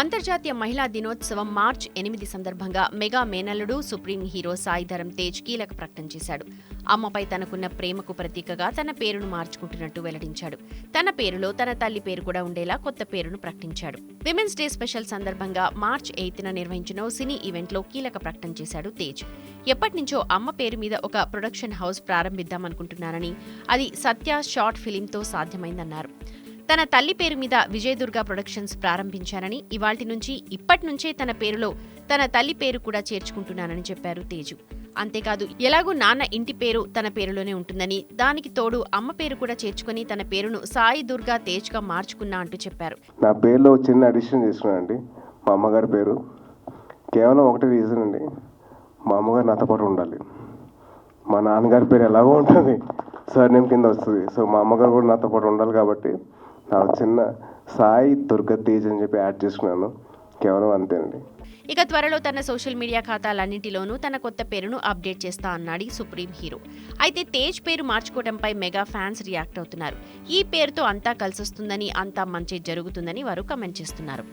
అంతర్జాతీయ మహిళా దినోత్సవం మార్చి 8 సందర్భంగా మెగా మేనల్లుడు సుప్రీం హీరో సాయి ధరమ్ తేజ్ కీలక ప్రకటన చేశాడు. అమ్మపై తనకున్న ప్రేమకు ప్రతీకగా తన పేరును మార్చుకుంటున్నట్టు వెల్లడించాడు. తన పేరులో తన తల్లి పేరు కూడా ఉండేలా కొత్త పేరును ప్రకటించాడు. విమెన్స్ డే స్పెషల్ సందర్భంగా మార్చి 8న నిర్వహించిన సినీ ఈవెంట్లో కీలక ప్రకటన చేశాడు తేజ్. ఎప్పటినుంచో అమ్మ పేరు మీద ఒక ప్రొడక్షన్ హౌస్ ప్రారంభిద్దామనుకుంటున్నానని, అది సత్య షార్ట్ ఫిలింతో సాధ్యమైందన్నారు. తన తల్లి పేరు మీద విజయదుర్గ ప్రొడక్షన్స్ ప్రారంభించానని, ఇప్పటి నుంచే తన పేరులో తన తల్లి పేరు కూడా చేర్చుకుంటున్నానని చెప్పారు తేజు. అంతేకాదు, ఎలాగూ నాన్న ఇంటి పేరు తన పేరులోనే ఉంటుందని, దానికి తోడు అమ్మ పేరు కూడా చేర్చుకుని తన పేరును సాయి దుర్గా తేజ్గా మార్చుకున్నా అంటూ చెప్పారు. నా పేరులో చిన్న అడిషన్ చేసుకున్నానండి. మా అమ్మగారి పేరు కేవలం ఒకటే రీజన్ అండి, మా అమ్మగారు నాతో పాటు ఉండాలి. మా నాన్నగారి పేరు ఎలాగో ఉంటుంది, సర్నేమ్ కింద వస్తుంది. సో మా అమ్మగారు కూడా నాతో పాటు ఉండాలి కాబట్టి నాకు చిన్న సాయి దుర్గా తేజ్ అని చెప్పి యాడ్ చేసుకున్నాను. కేవలం అంతేనండి. ఇక త్వరలో తన సోషల్ మీడియా ఖాతాలన్నింటిలోనూ తన కొత్త పేరును అప్డేట్ చేస్తా అన్నాడు సుప్రీం హీరో. అయితే తేజ్ పేరు మార్చుకోవడంపై మెగా ఫ్యాన్స్ రియాక్ట్ అవుతున్నారు. ఈ పేరుతో అంతా కలిసొస్తుందని, అంతా మంచి జరుగుతుందని వారు కమెంట్ చేస్తున్నారు.